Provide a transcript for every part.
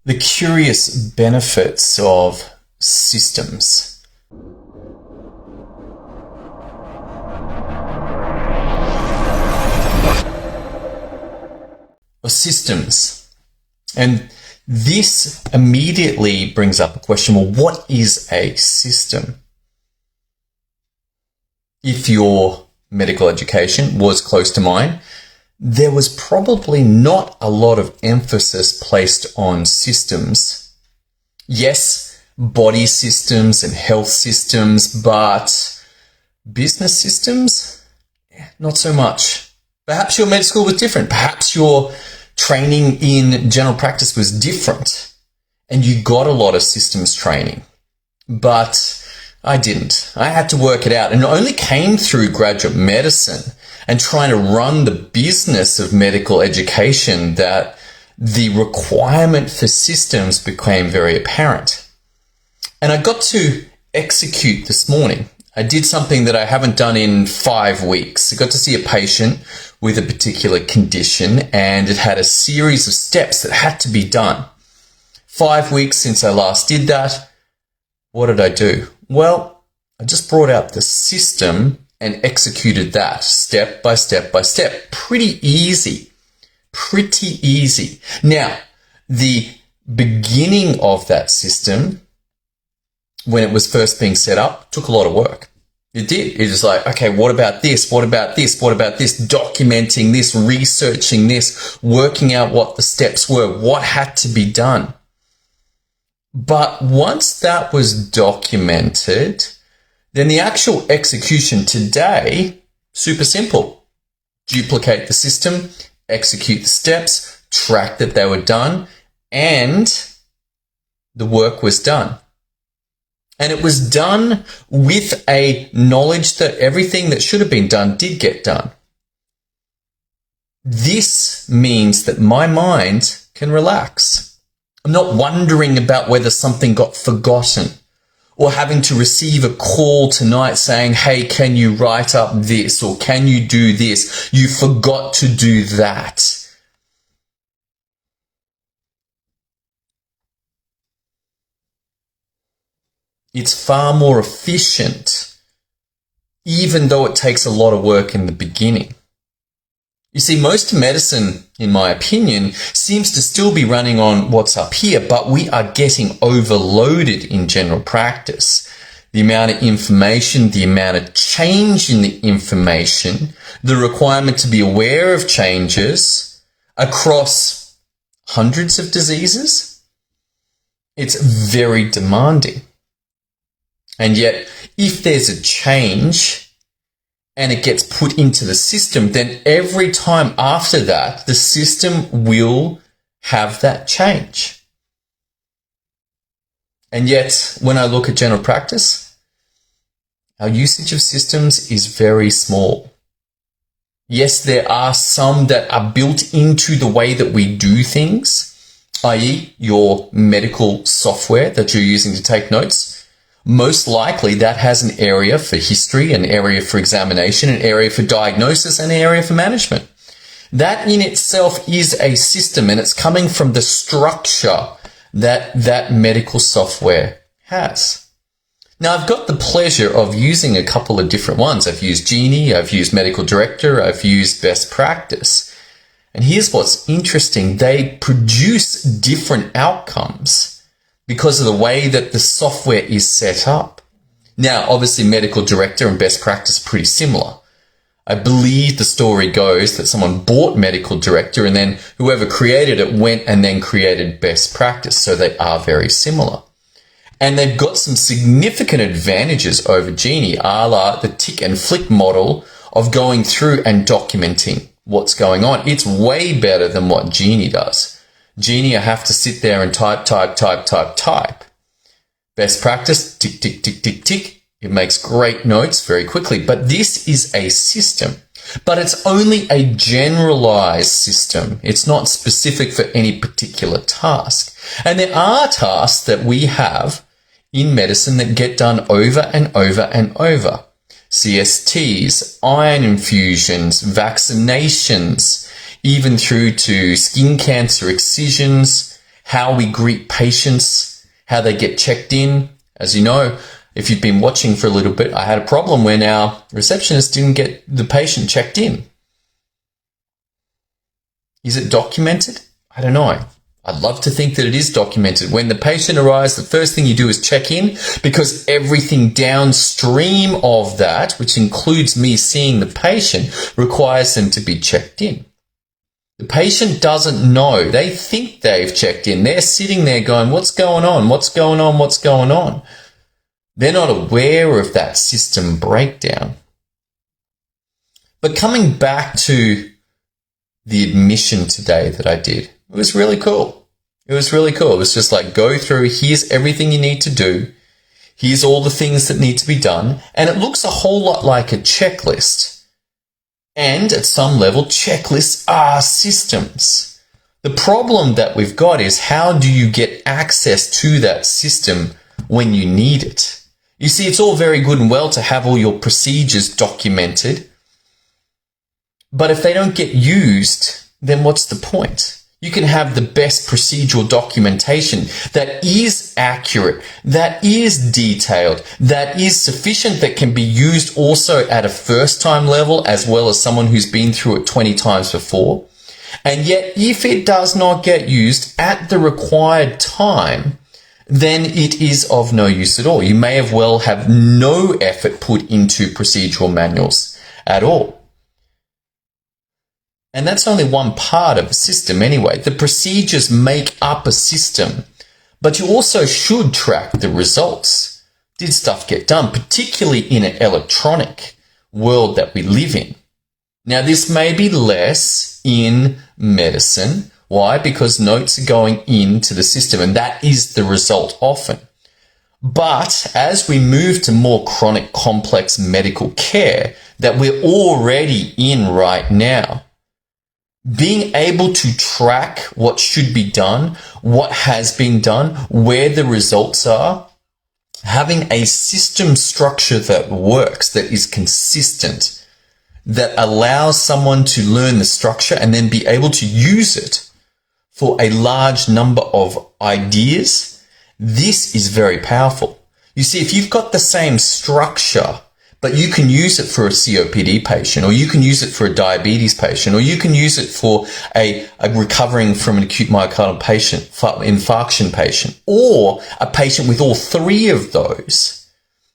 The curious benefits of systems. Or systems. And this immediately brings up a question, well, what is a system? If your medical education was close to mine, there was probably not a lot of emphasis placed on systems. Yes, body systems and health systems, but business systems, not so much. Perhaps your med school was different. Perhaps your training in general practice was different and you got a lot of systems training. But I didn't. I had to work it out, and it only came through graduate medicine and trying to run the business of medical education that the requirement for systems became very apparent. And I got to execute this morning. I did something that I haven't done in 5 weeks. I got to see a patient with a particular condition, and it had a series of steps that had to be done. 5 weeks since I last did that. What did I do? Well, I just brought out the system and executed that step by step by step. Pretty easy. Pretty easy. Now, the beginning of that system, when it was first being set up, took a lot of work. It did. It was like, okay, what about this? What about this? What about this? Documenting this, researching this, working out what the steps were, what had to be done. But once that was documented, then the actual execution today, super simple. Duplicate the system, execute the steps, track that they were done, and the work was done. And it was done with a knowledge that everything that should have been done did get done. This means that my mind can relax. I'm not wondering about whether something got forgotten or having to receive a call tonight saying, hey, can you write up this or can you do this? You forgot to do that. It's far more efficient, even though it takes a lot of work in the beginning. You see, most medicine, in my opinion, seems to still be running on what's up here, but we are getting overloaded in general practice. The amount of information, the amount of change in the information, the requirement to be aware of changes across hundreds of diseases, it's very demanding. And yet, if there's a change and it gets put into the system, then every time after that, the system will have that change. And yet, when I look at general practice, our usage of systems is very small. Yes, there are some that are built into the way that we do things, i.e. your medical software that you're using to take notes. Most likely that has an area for history, an area for examination, an area for diagnosis, and an area for management. That in itself is a system, and it's coming from the structure that that medical software has. Now, I've got the pleasure of using a couple of different ones. I've used Genie, I've used Medical Director, I've used Best Practice. And here's what's interesting. They produce different outcomes because of the way that the software is set up. Now, obviously, Medical Director and Best Practice are pretty similar. I believe the story goes that someone bought Medical Director and then whoever created it went and then created Best Practice. So they are very similar. And they've got some significant advantages over Genie, a la the tick and flick model of going through and documenting what's going on. It's way better than what Genie does. Genie, I have to sit there and type. Best Practice, tick, tick, tick, tick, tick. It makes great notes very quickly. But this is a system. But it's only a generalized system. It's not specific for any particular task. And there are tasks that we have in medicine that get done over and over and over. CSTs, iron infusions, vaccinations, even through to skin cancer excisions, how we greet patients, how they get checked in. As you know, if you've been watching for a little bit, I had a problem when our receptionist didn't get the patient checked in. Is it documented? I don't know. I'd love to think that it is documented. When the patient arrives, the first thing you do is check in, because everything downstream of that, which includes me seeing the patient, requires them to be checked in. The patient doesn't know. They think they've checked in. They're sitting there going, what's going on? What's going on? What's going on? They're not aware of that system breakdown. But coming back to the admission today that I did, it was really cool. It was really cool. It was just like, go through, here's everything you need to do. Here's all the things that need to be done. And it looks a whole lot like a checklist. And at some level, checklists are systems. The problem that we've got is, how do you get access to that system when you need it? You see, it's all very good and well to have all your procedures documented, but if they don't get used, then what's the point? You can have the best procedural documentation that is accurate, that is detailed, that is sufficient, that can be used also at a first-time level as well as someone who's been through it 20 times before. And yet, if it does not get used at the required time, then it is of no use at all. You may as well have no effort put into procedural manuals at all. And that's only one part of a system anyway. The procedures make up a system, but you also should track the results. Did stuff get done, particularly in an electronic world that we live in? Now, this may be less in medicine. Why? Because notes are going into the system, and that is the result often. But as we move to more chronic, complex medical care that we're already in right now, being able to track what should be done, what has been done, where the results are, having a system structure that works, that is consistent, that allows someone to learn the structure and then be able to use it for a large number of ideas, this is very powerful. You see, if you've got the same structure, but you can use it for a COPD patient, or you can use it for a diabetes patient, or you can use it for a recovering from an acute myocardial patient, infarction patient, or a patient with all three of those,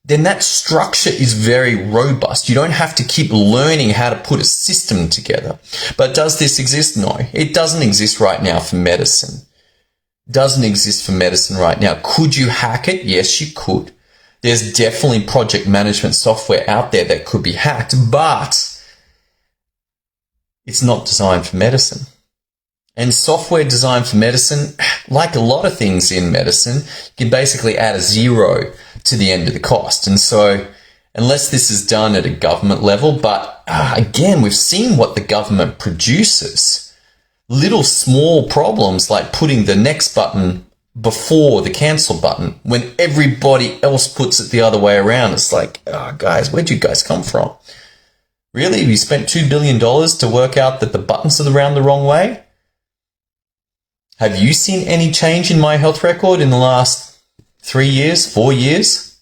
then that structure is very robust. You don't have to keep learning how to put a system together. But does this exist? No, it doesn't exist right now for medicine. Doesn't exist for medicine right now. Could you hack it? Yes, you could. There's definitely project management software out there that could be hacked, but it's not designed for medicine. And software designed for medicine, like a lot of things in medicine, you can basically add a zero to the end of the cost. And so unless this is done at a government level, but again, we've seen what the government produces. Little small problems like putting the next button before the cancel button when everybody else puts it the other way around. It's like, oh, guys, where'd you guys come from? Really? You spent $2 billion to work out that the buttons are around the wrong way? Have you seen any change in my health record in the last 3 years, 4 years?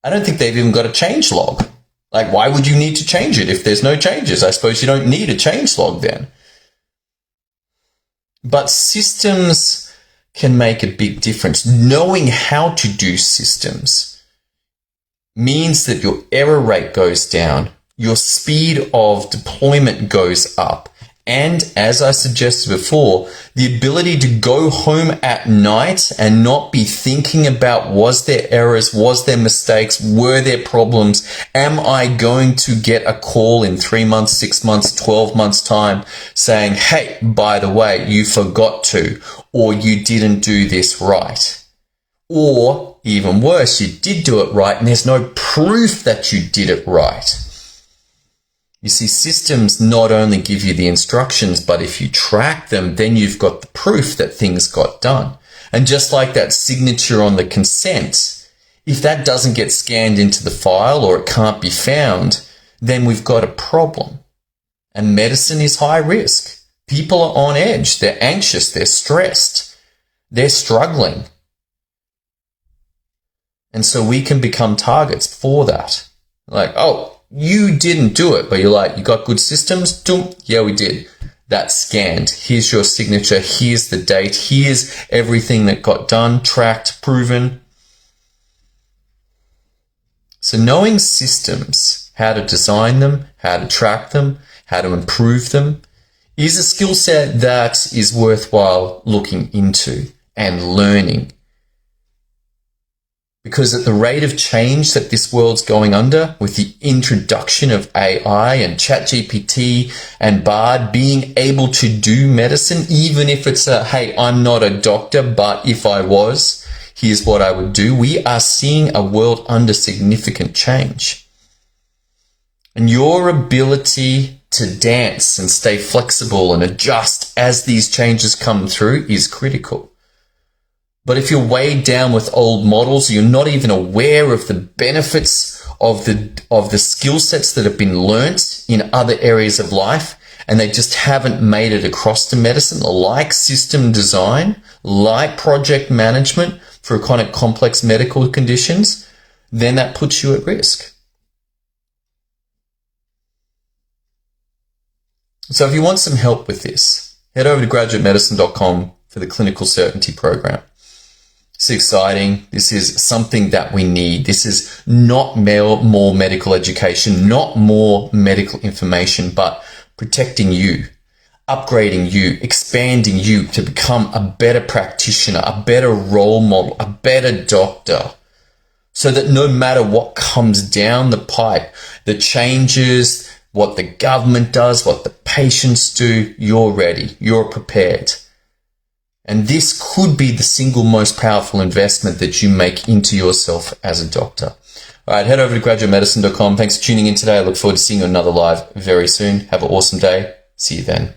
I don't think they've even got a change log. Like, why would you need to change it if there's no changes? I suppose you don't need a change log then. But systems can make a big difference. Knowing how to do systems means that your error rate goes down, your speed of deployment goes up, and as I suggested before, the ability to go home at night and not be thinking about, was there errors, was there mistakes, were there problems, am I going to get a call in 3 months, 6 months, 12 months time saying, hey, by the way, you forgot to, or you didn't do this right. Or even worse, you did do it right and there's no proof that you did it right. You see, systems not only give you the instructions, but if you track them, then you've got the proof that things got done. And just like that signature on the consent, if that doesn't get scanned into the file or it can't be found, then we've got a problem. And medicine is high risk. People are on edge. They're anxious. They're stressed. They're struggling. And so we can become targets for that. Like, oh, you didn't do it, but you're like, you got good systems? Yeah, we did. That's scanned. Here's your signature. Here's the date. Here's everything that got done, tracked, proven. So knowing systems, how to design them, how to track them, how to improve them, is a skill set that is worthwhile looking into and learning. Because at the rate of change that this world's going under, with the introduction of AI and ChatGPT and Bard being able to do medicine, even if it's hey, I'm not a doctor, but if I was, here's what I would do. We are seeing a world under significant change. And your ability to dance and stay flexible and adjust as these changes come through is critical. But if you're weighed down with old models, you're not even aware of the benefits of the skill sets that have been learnt in other areas of life, and they just haven't made it across to medicine, like system design, like project management for chronic complex medical conditions, then that puts you at risk. So if you want some help with this, head over to GraduateMedicine.com for the Clinical Certainty Program. It's exciting. This is something that we need. This is not more medical education, not more medical information, but protecting you, upgrading you, expanding you to become a better practitioner, a better role model, a better doctor, so that no matter what comes down the pipe, the changes, what the government does, what the patients do, you're ready, you're prepared. And this could be the single most powerful investment that you make into yourself as a doctor. All right, head over to GraduateMedicine.com. Thanks for tuning in today. I look forward to seeing you another live very soon. Have an awesome day. See you then.